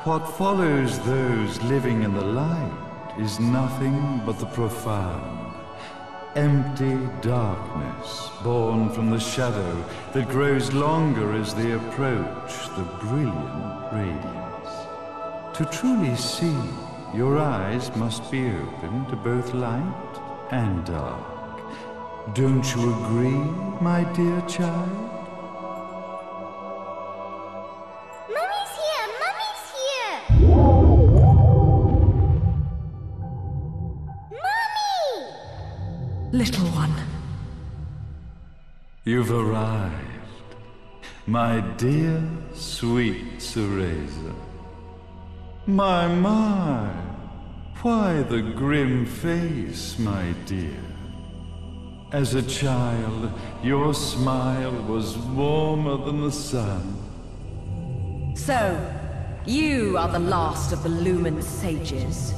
What follows those living in the light is nothing but the profound, empty darkness born from the shadow that grows longer as they approach the brilliant radiance. To truly see, your eyes must be open to both light and dark. Don't you agree, my dear child? Mummy's here! Mummy's here! Mummy! Little one. You've arrived, my dear, sweet Cereza. My, why the grim face, my dear? As a child, your smile was warmer than the sun. So, you are the last of the Lumen sages.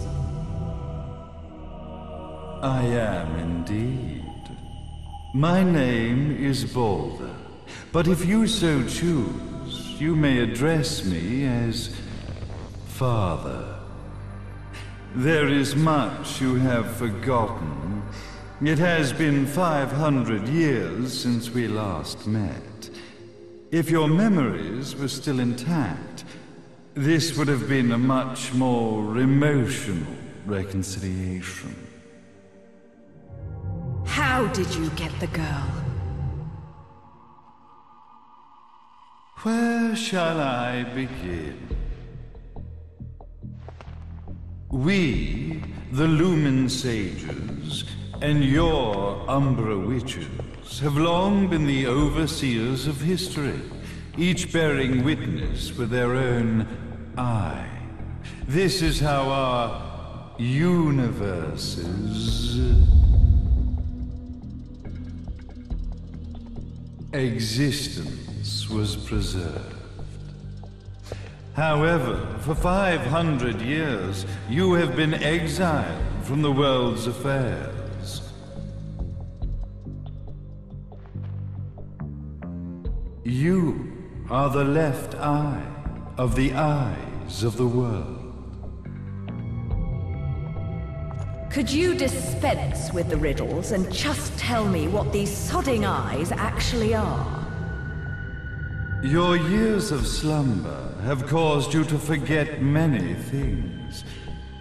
I am indeed. My name is Balder, but if you so choose, you may address me as Father. There is much you have forgotten. It has been 500 years since we last met. If your memories were still intact, this would have been a much more emotional reconciliation. How did you get the girl? Where shall I begin? We, the Lumen Sages, and your Umbra Witches have long been the overseers of history, each bearing witness with their own eye. This is how our universe's existence was preserved. However, for 500 years, you have been exiled from the world's affairs. You are the left eye of the eyes of the world. Could you dispense with the riddles and just tell me what these sodding eyes actually are? Your years of slumber have caused you to forget many things,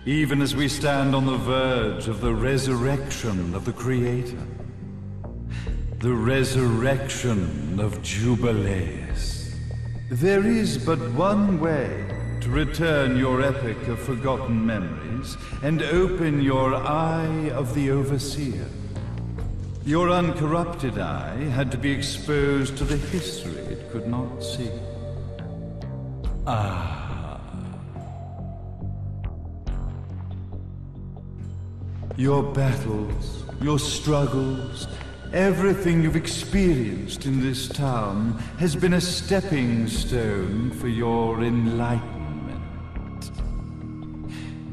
even as we stand on the verge of the resurrection of the Creator. The resurrection of Jubileus. There is but one way to return your epic of forgotten memories and open your eye of the Overseer. Your uncorrupted eye had to be exposed to the history it could not see. Ah. Your battles, your struggles, everything you've experienced in this town has been a stepping stone for your enlightenment.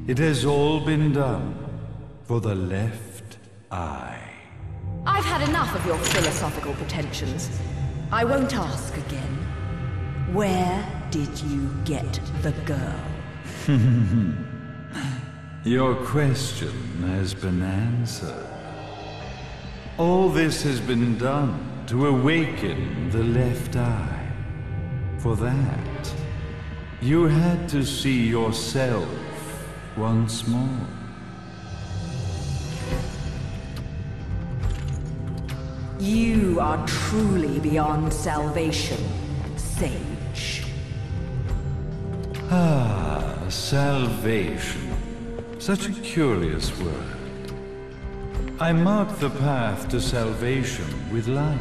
It has all been done for the left eye. I've had enough of your philosophical pretensions. I won't ask again. Where did you get the girl? Your question has been answered. All this has been done to awaken the left eye. For that, you had to see yourself once more. You are truly beyond salvation, sage. Ah, salvation. Such a curious word. I mark the path to salvation with light.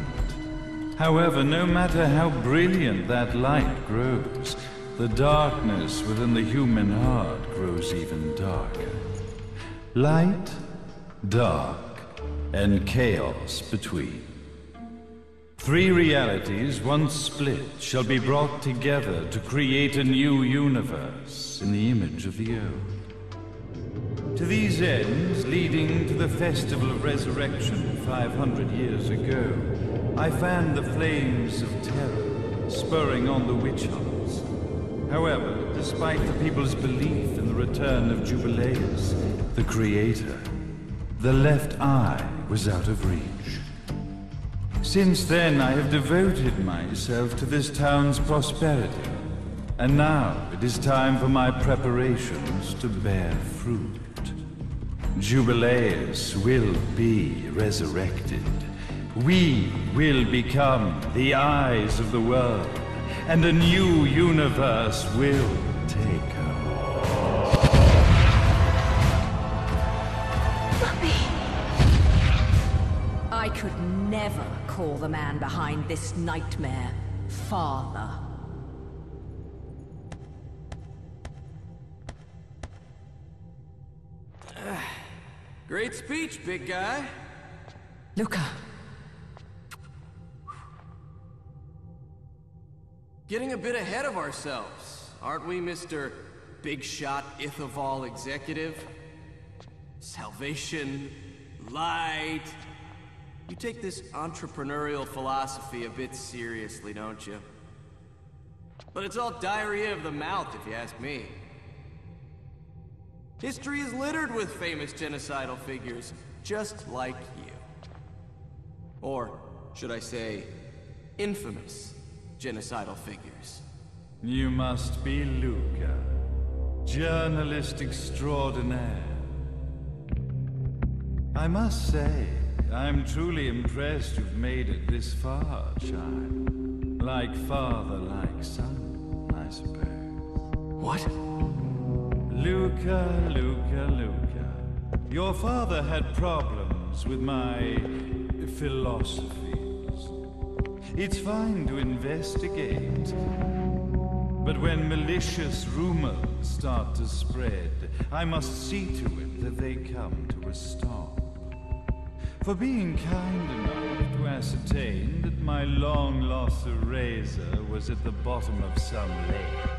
However, no matter how brilliant that light grows, the darkness within the human heart grows even darker. Light, dark, and chaos between. Three realities, once split, shall be brought together to create a new universe in the image of the old. To these ends, leading to the Festival of Resurrection 500 years ago, I fanned the flames of terror, spurring on the witch hunts. However, despite the people's belief in the return of Jubileus, the creator, the left eye was out of reach. Since then, I have devoted myself to this town's prosperity. And now it is time for my preparations to bear fruit. Jubileus will be resurrected. We will become the eyes of the world, and a new universe will take hold. Mummy! I could never call the man behind this nightmare father. Great speech, big guy. Luca. Getting a bit ahead of ourselves, aren't we, Mr. Big Shot Ithaval Executive? Salvation, light. You take this entrepreneurial philosophy a bit seriously, don't you? But it's all diarrhea of the mouth, if you ask me. History is littered with famous genocidal figures, just like you. Or, should I say, infamous genocidal figures. You must be Luca, journalist extraordinaire. I must say, I'm truly impressed you've made it this far, child. Like father, like son, I suppose. What? Luca, Luca, Luca. Your father had problems with my philosophies. It's fine to investigate, but when malicious rumors start to spread, I must see to it that they come to a stop. For being kind enough to ascertain that my long-lost eraser was at the bottom of some lake,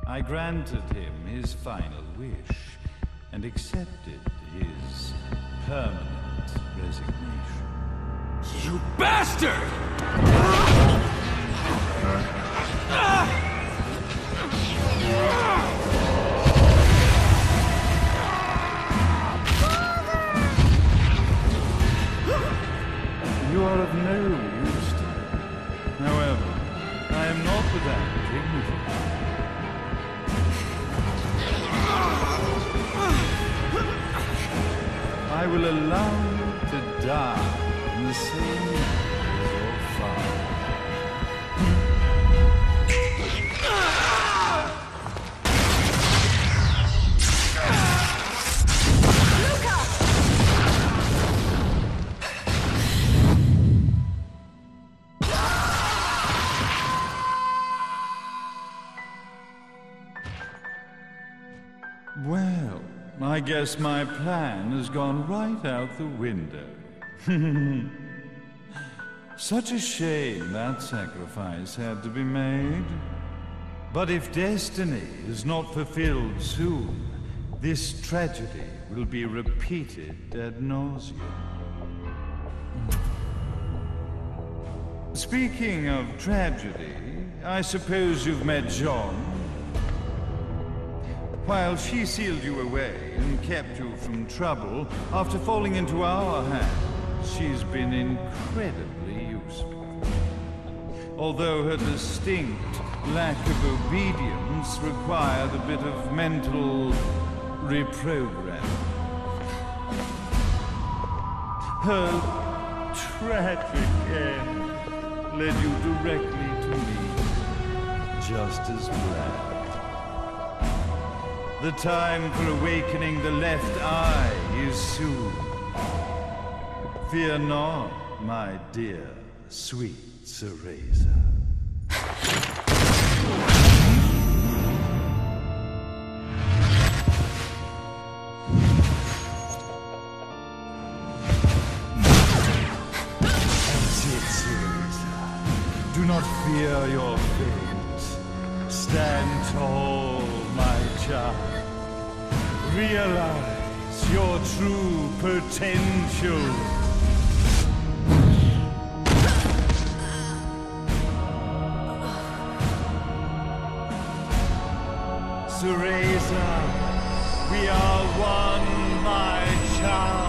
I granted him his final wish and accepted his permanent resignation. You bastard! You are of no use to me. However, I am not without dignity. I will allow you to die in the same way as your father. Well, I guess my plan has gone right out the window. Such a shame that sacrifice had to be made. But if destiny is not fulfilled soon, this tragedy will be repeated ad nauseam. Speaking of tragedy, I suppose you've met Jean. While she sealed you away and kept you from trouble, after falling into our hands, she's been incredibly useful. Although her distinct lack of obedience required a bit of mental reprogramming. Her tragic end led you directly to me, just as planned. The time for awakening the left eye is soon. Fear not, my dear, sweet Cereza. That's it, Cereza. Do not fear your fate. Stand tall, my child. Realize your true potential. Teresa. We are one, my child.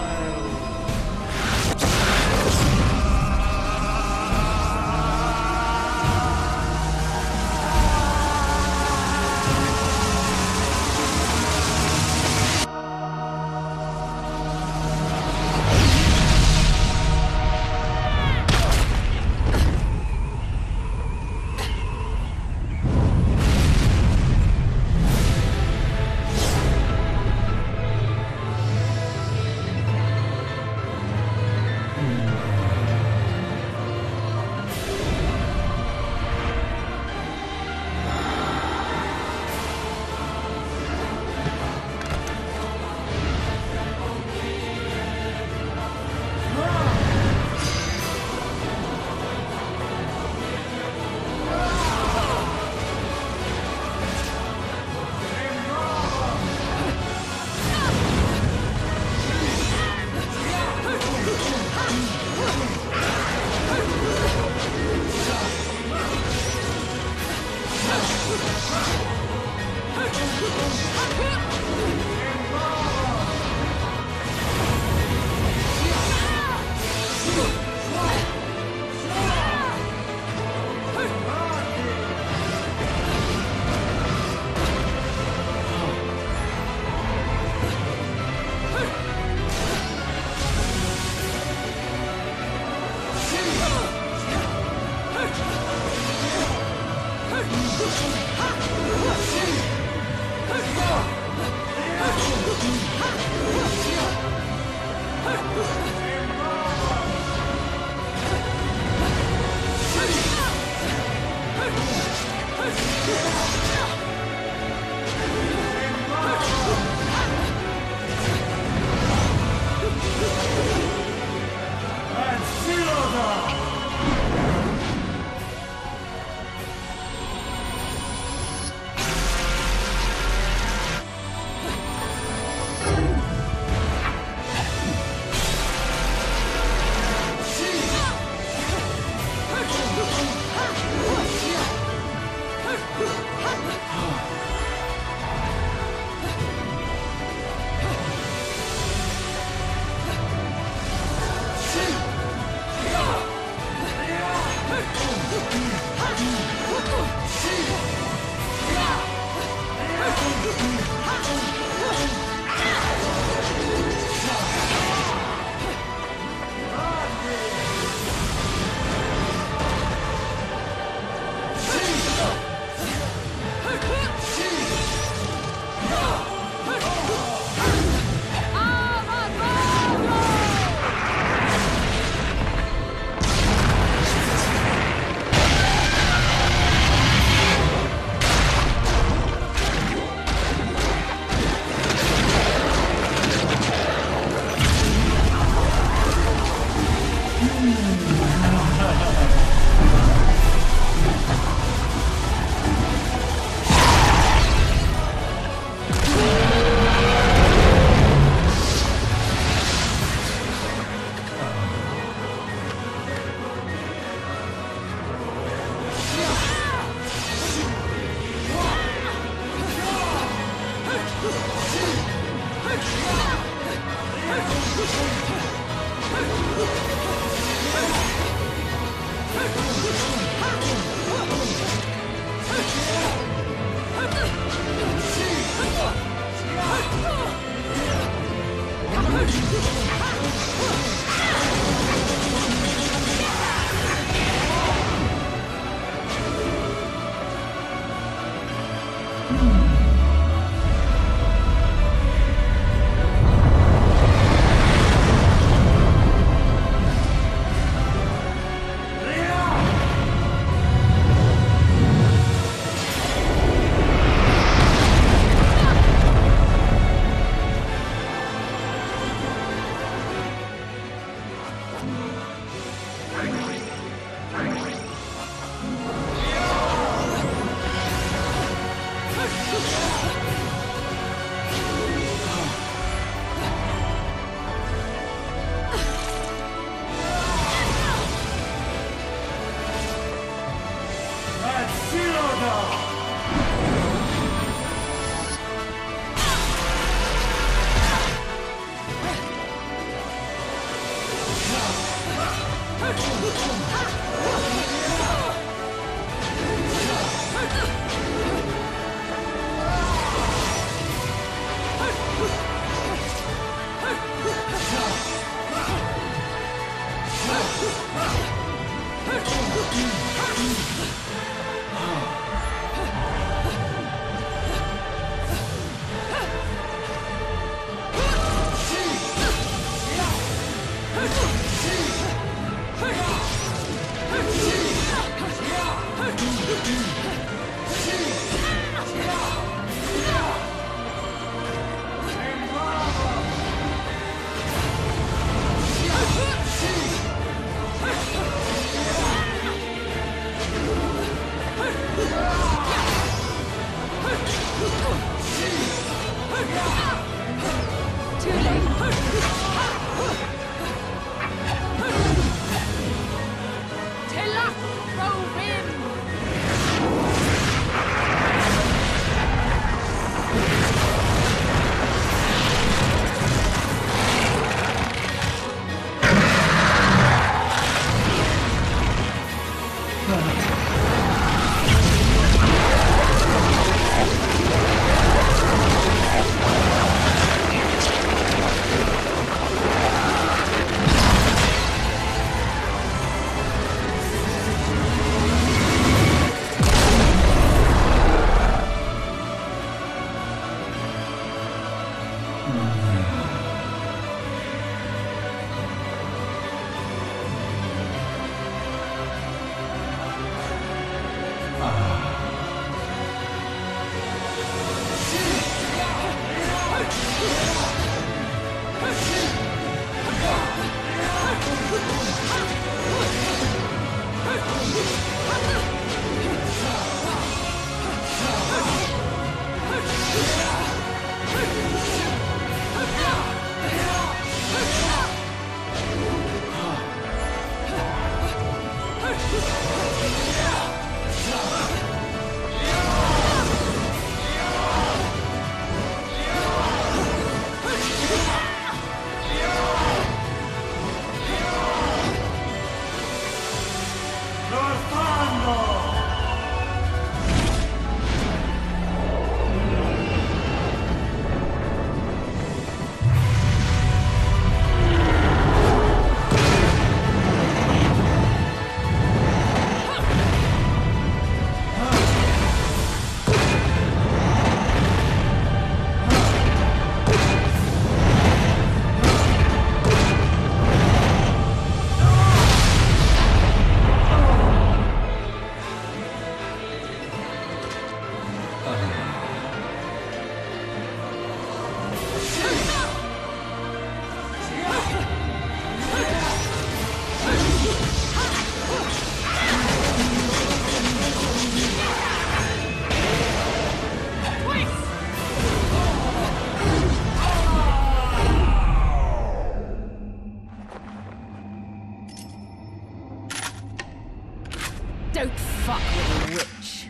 Don't fuck with a witch.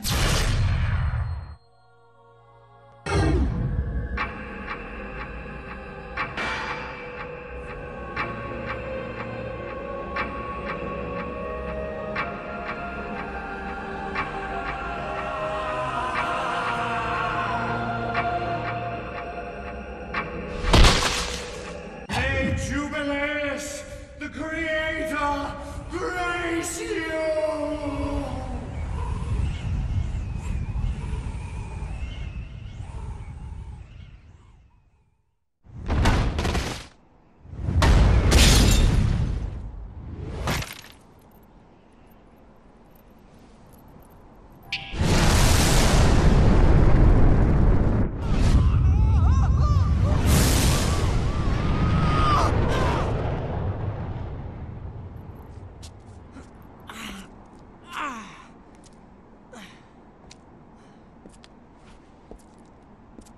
May Jubileus, the Creator, grace you!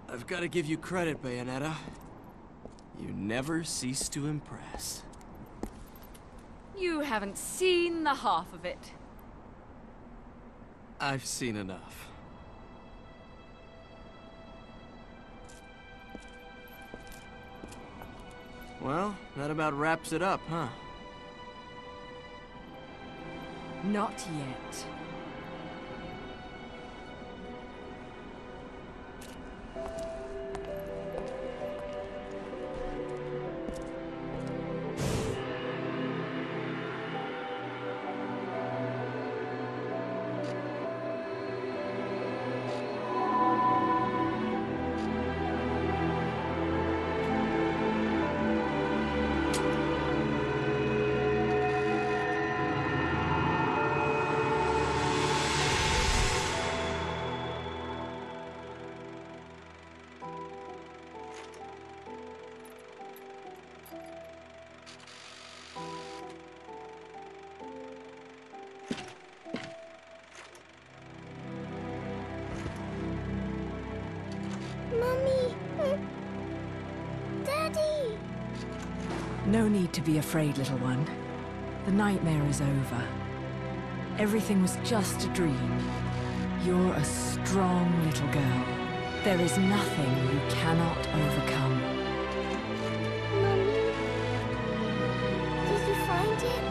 I've got to give you credit, Bayonetta. You never cease to impress. You haven't seen the half of it. I've seen enough. Well, that about wraps it up, huh? Not yet. No need to be afraid, little one. The nightmare is over. Everything was just a dream. You're a strong little girl. There is nothing you cannot overcome. Mommy, did you find it?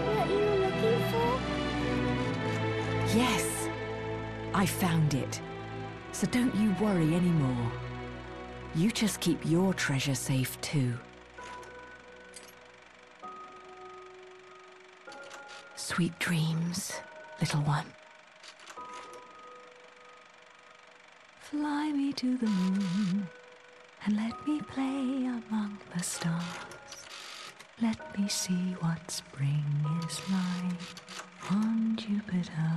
What you were looking for? Yes, I found it. So don't you worry anymore. You just keep your treasure safe too. Sweet dreams, little one. Fly me to the moon and let me play among the stars. Let me see what spring is like on Jupiter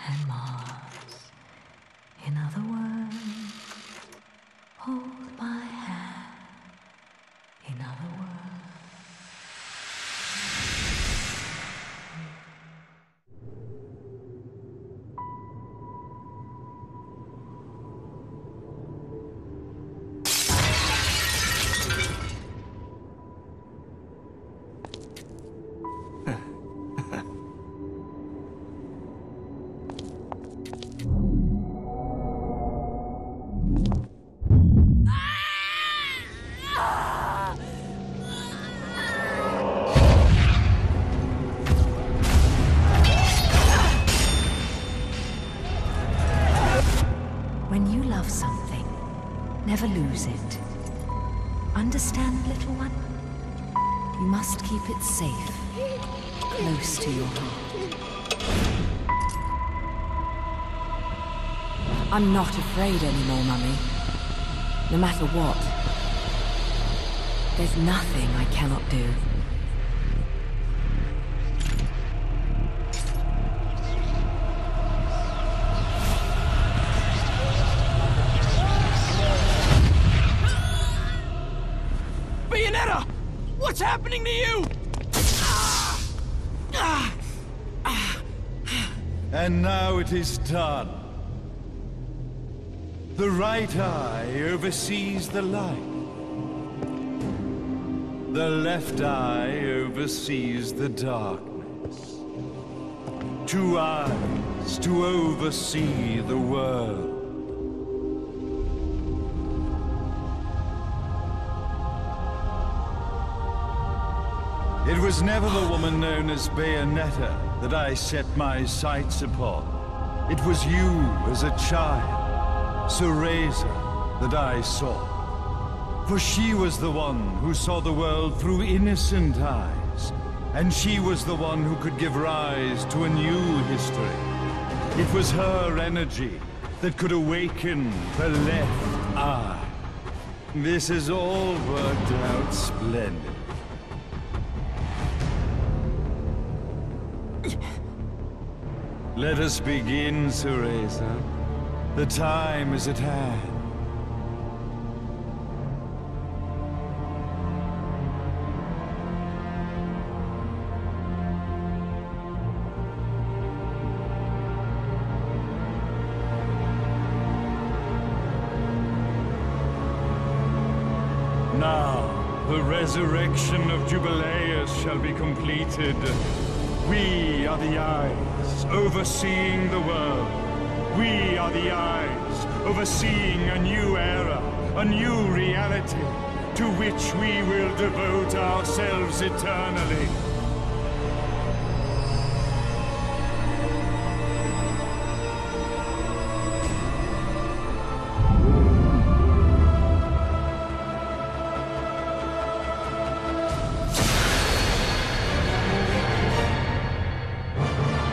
and Mars. In other words, hold my hand. In other words. When you love something, never lose it. Understand, little one? You must keep it safe, close to your heart. I'm not afraid anymore, Mummy. No matter what. There's nothing I cannot do. Bayonetta! What's happening to you? And now it is done. The right eye oversees the light. The left eye oversees the darkness. 2 eyes to oversee the world. It was never the woman known as Bayonetta that I set my sights upon. It was you as a child, Cereza, that I saw. For she was the one who saw the world through innocent eyes, and she was the one who could give rise to a new history. It was her energy that could awaken the left eye. This has all worked out splendid. Let us begin, Cereza. The time is at hand. Now, the resurrection of Jubileus shall be completed. We are the eyes overseeing the world. We are the eyes overseeing a new era, a new reality, to which we will devote ourselves eternally.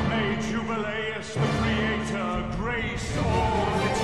May Jubileus the Creator grace all its